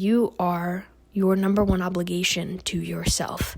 you are your number one obligation to yourself.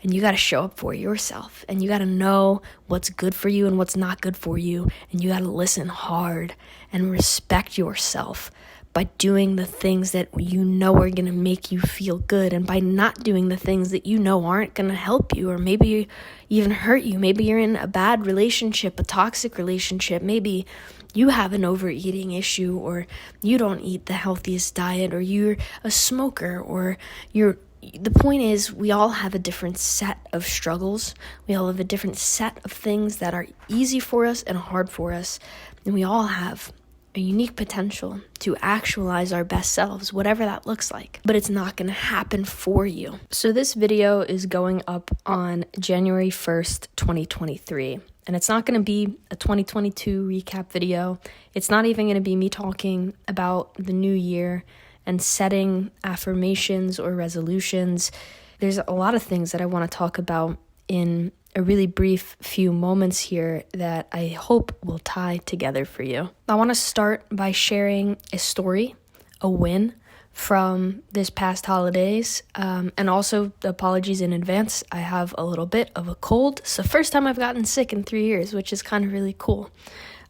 And you got to show up for yourself. And you got to know what's good for you and what's not good for you. And you got to listen hard and respect yourself by doing the things that you know are going to make you feel good, and by not doing the things that you know aren't going to help you or maybe even hurt you. Maybe you're in a bad relationship, a toxic relationship. Maybe you have an overeating issue, or you don't eat the healthiest diet, or you're a smoker, or the point is, we all have a different set of struggles. We all have a different set of things that are easy for us and hard for us. And we all have a unique potential to actualize our best selves, whatever that looks like. But it's not going to happen for you. So this video is going up on January 1st, 2023. And it's not going to be a 2022 recap video. It's not even going to be me talking about the new year and setting affirmations or resolutions. There's a lot of things that I want to talk about in a really brief few moments here that I hope will tie together for you. I want to start by sharing a story, a win from this past holidays, and also apologies in advance. I have a little bit of a cold. It's the first time I've gotten sick in 3 years, which is kind of really cool.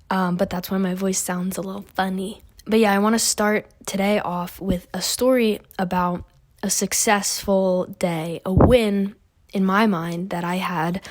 But that's why my voice sounds a little funny. But yeah, I want to start today off with a story about a successful day, a win in my mind that I had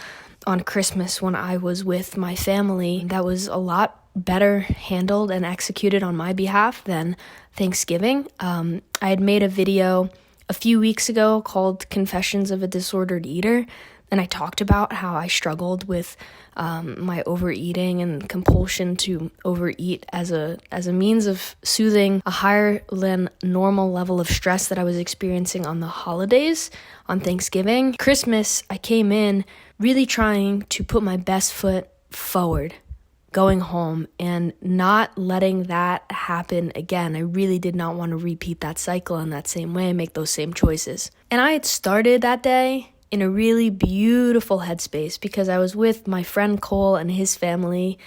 on Christmas when I was with my family that was a lot better handled and executed on my behalf than Thanksgiving. I had made a video a few weeks ago called Confessions of a Disordered Eater, and I talked about how I struggled with my overeating and compulsion to overeat as a means of soothing a higher than normal level of stress that I was experiencing on the holidays, on Thanksgiving. Christmas, I came in really trying to put my best foot forward, going home and not letting that happen again. I really did not want to repeat that cycle in that same way and make those same choices. And I had started that day in a really beautiful headspace because I was with my friend Cole and his family.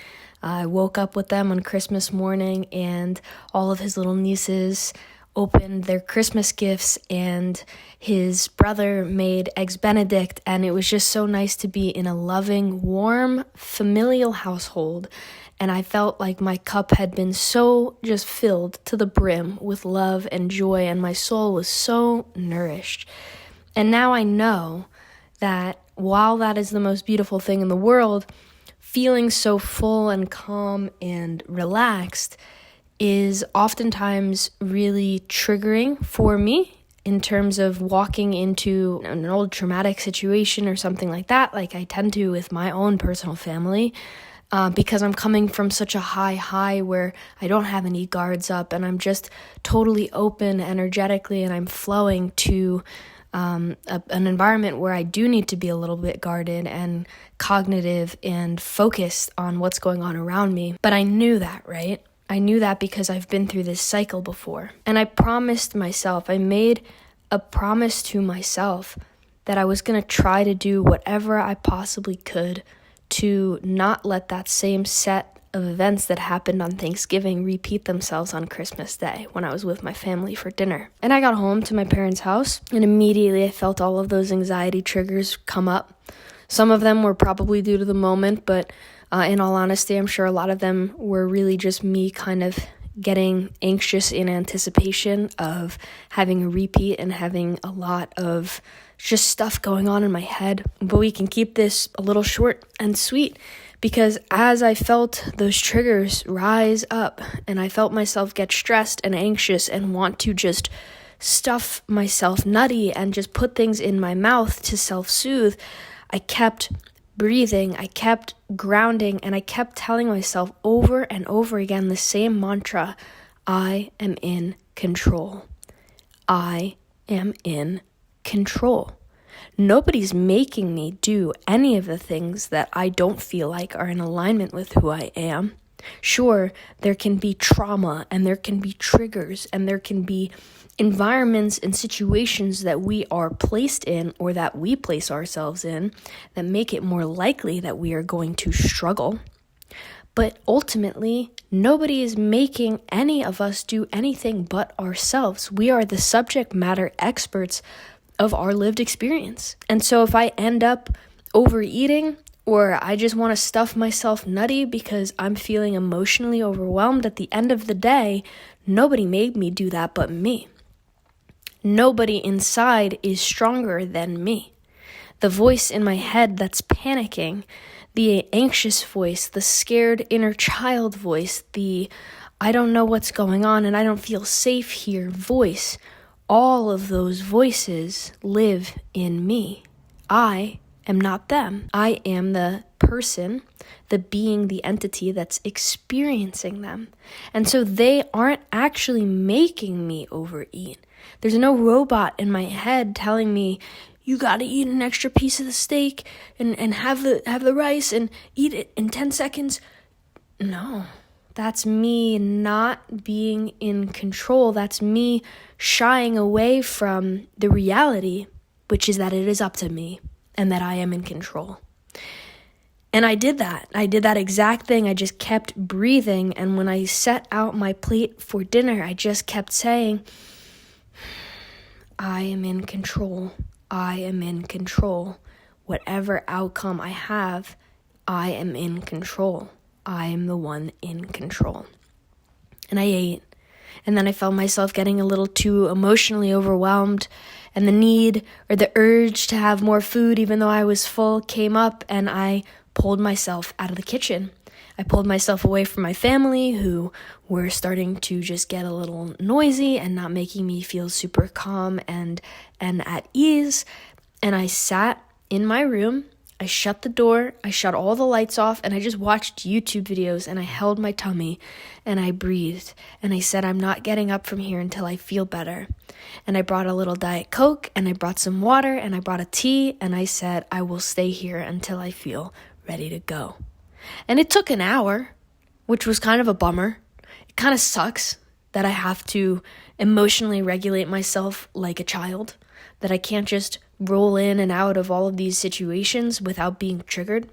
I woke up with them on Christmas morning, and all of his little nieces opened their Christmas gifts, and his brother made eggs Benedict, and it was just so nice to be in a loving, warm, familial household. And I felt like my cup had been so just filled to the brim with love and joy, and my soul was so nourished. And now I know that while that is the most beautiful thing in the world, feeling so full and calm and relaxed is oftentimes really triggering for me in terms of walking into an old traumatic situation or something like that, like I tend to with my own personal family, because I'm coming from such a high where I don't have any guards up and I'm just totally open energetically, and I'm flowing to an environment where I do need to be a little bit guarded and cognitive and focused on what's going on around me. But I knew that, right? I knew that because I've been through this cycle before. And I promised myself, I made a promise to myself that I was going to try to do whatever I possibly could to not let that same set of events that happened on Thanksgiving repeat themselves on Christmas Day when I was with my family for dinner. And I got home to my parents' house, and immediately I felt all of those anxiety triggers come up. Some of them were probably due to the moment, but in all honesty, I'm sure a lot of them were really just me kind of getting anxious in anticipation of having a repeat and having a lot of just stuff going on in my head. But we can keep this a little short and sweet, because as I felt those triggers rise up and I felt myself get stressed and anxious and want to just stuff myself nutty and just put things in my mouth to self-soothe, I kept breathing, I kept grounding, and I kept telling myself over and over again the same mantra: I am in control. I am in control. Nobody's making me do any of the things that I don't feel like are in alignment with who I am. Sure, there can be trauma and there can be triggers and there can be environments and situations that we are placed in or that we place ourselves in that make it more likely that we are going to struggle. But ultimately, nobody is making any of us do anything but ourselves. We are the subject matter experts of our lived experience. And so if I end up overeating, or I just want to stuff myself nutty because I'm feeling emotionally overwhelmed, at the end of the day, nobody made me do that but me. Nobody inside is stronger than me. The voice in my head that's panicking, the anxious voice, the scared inner child voice, the I don't know what's going on and I don't feel safe here voice, all of those voices live in me. I am not them. I am the person, the being, the entity that's experiencing them. And so they aren't actually making me overeat. There's no robot in my head telling me, you gotta eat an extra piece of the steak and have the rice and eat it in 10 seconds. No, that's me not being in control. That's me shying away from the reality, which is that it is up to me and that I am in control. And I did that. I did that exact thing. I just kept breathing. And when I set out my plate for dinner, I just kept saying, I am in control. I am in control. Whatever outcome I have, I am in control. I am the one in control. And I ate. And then I felt myself getting a little too emotionally overwhelmed, and the need or the urge to have more food, even though I was full, came up, and I pulled myself out of the kitchen. I pulled myself away from my family, who were starting to just get a little noisy and not making me feel super calm and at ease. And I sat in my room, I shut the door, I shut all the lights off, and I just watched YouTube videos, and I held my tummy and I breathed. And I said, I'm not getting up from here until I feel better. And I brought a little Diet Coke, and I brought some water, and I brought a tea, and I said, I will stay here until I feel ready to go. And it took an hour, which was kind of a bummer. It kind of sucks that I have to emotionally regulate myself like a child, that I can't just roll in and out of all of these situations without being triggered.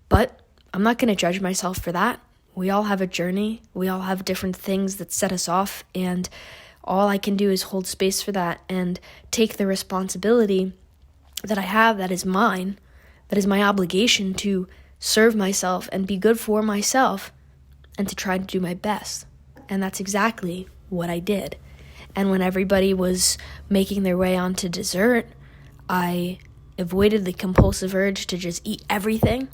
But I'm not going to judge myself for that. We all have a journey. We all have different things that set us off, and all I can do is hold space for that and take the responsibility that I have, that is mine, that is my obligation to serve myself and be good for myself and to try to do my best. And that's exactly what I did. And when everybody was making their way onto dessert, I avoided the compulsive urge to just eat everything.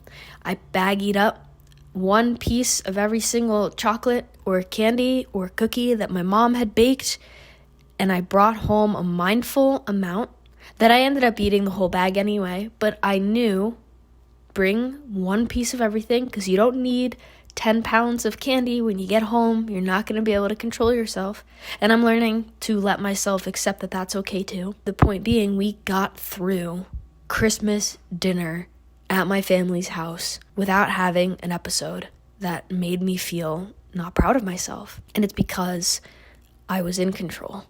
I baggied up one piece of every single chocolate or candy or cookie that my mom had baked, and I brought home a mindful amount that I ended up eating the whole bag anyway. But I knew, bring one piece of everything, because you don't need 10 pounds of candy when you get home. You're not going to be able to control yourself. And I'm learning to let myself accept that that's okay too. The point being, we got through Christmas dinner at my family's house without having an episode that made me feel not proud of myself. And it's because I was in control.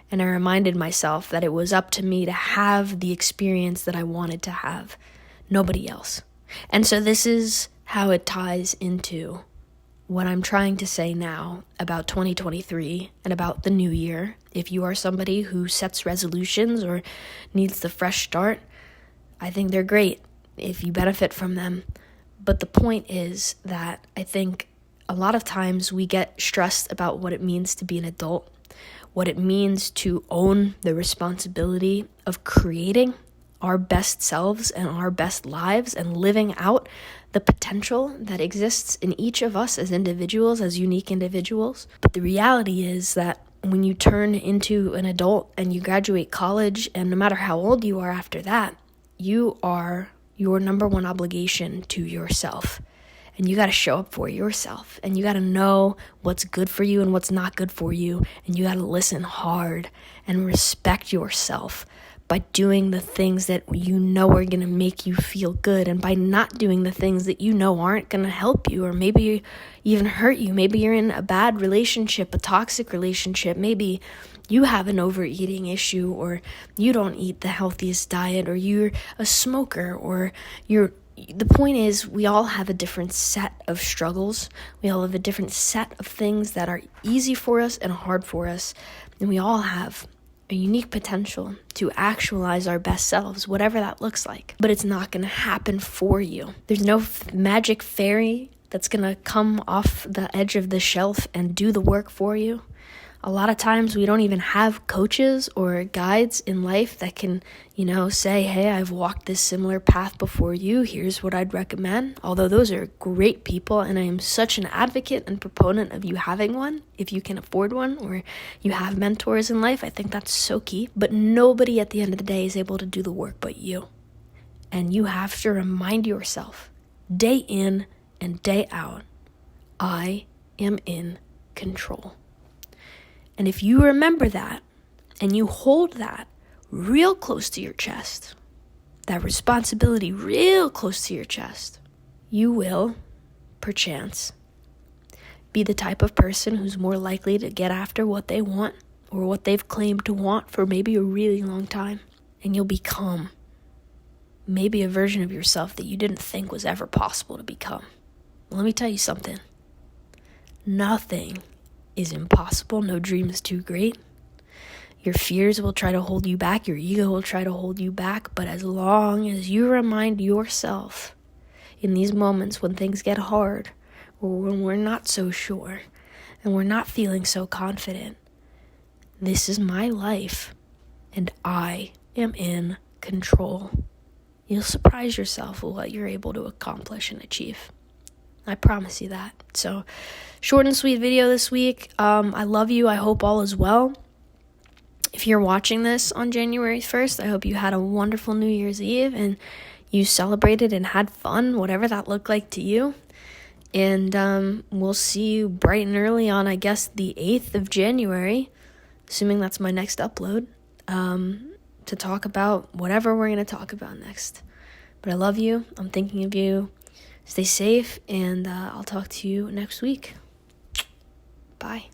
And I reminded myself that it was up to me to have the experience that I wanted to have, nobody else. And so this is how it ties into what I'm trying to say now about 2023 and about the new year. If you are somebody who sets resolutions or needs the fresh start, I think they're great if you benefit from them. But the point is that I think a lot of times we get stressed about what it means to be an adult, what it means to own the responsibility of creating our best selves and our best lives and living out the potential that exists in each of us as individuals, as unique individuals. But the reality is that when you turn into an adult and you graduate college, and no matter how old you are after that, you are your number one obligation to yourself. And you got to show up for yourself. And you got to know what's good for you and what's not good for you. And you got to listen hard and respect yourself by doing the things that you know are going to make you feel good, and by not doing the things that you know aren't going to help you or maybe even hurt you. Maybe you're in a bad relationship, a toxic relationship. Maybe you have an overeating issue, or you don't eat the healthiest diet, or you're a smoker, or you're the point is, we all have a different set of struggles. We all have a different set of things that are easy for us and hard for us. And we all have a unique potential to actualize our best selves, whatever that looks like. But it's not going to happen for you. There's no magic fairy that's going to come off the edge of the shelf and do the work for you. A lot of times we don't even have coaches or guides in life that can, say, hey, I've walked this similar path before you. Here's what I'd recommend. Although those are great people, and I am such an advocate and proponent of you having one, if you can afford one, or you have mentors in life. I think that's so key. But nobody at the end of the day is able to do the work but you. And you have to remind yourself, day in and day out, I am in control. And if you remember that, and you hold that real close to your chest, that responsibility real close to your chest, you will, perchance, be the type of person who's more likely to get after what they want or what they've claimed to want for maybe a really long time. And you'll become maybe a version of yourself that you didn't think was ever possible to become. Let me tell you something. Nothing is impossible. No dream is too great. Your fears will try to hold you back. Your ego will try to hold you back. But as long as you remind yourself in these moments when things get hard, or when we're not so sure, and we're not feeling so confident, this is my life, and I am in control. You'll surprise yourself with what you're able to accomplish and achieve. I promise you that. So, short and sweet video this week. I love you. I hope all is well. If you're watching this on January 1st, I hope you had a wonderful New Year's Eve and you celebrated and had fun, whatever that looked like to you. And we'll see you bright and early on, I guess, the 8th of January, assuming that's my next upload, to talk about whatever we're going to talk about next. But I love you. I'm thinking of you. Stay safe, and I'll talk to you next week. Bye.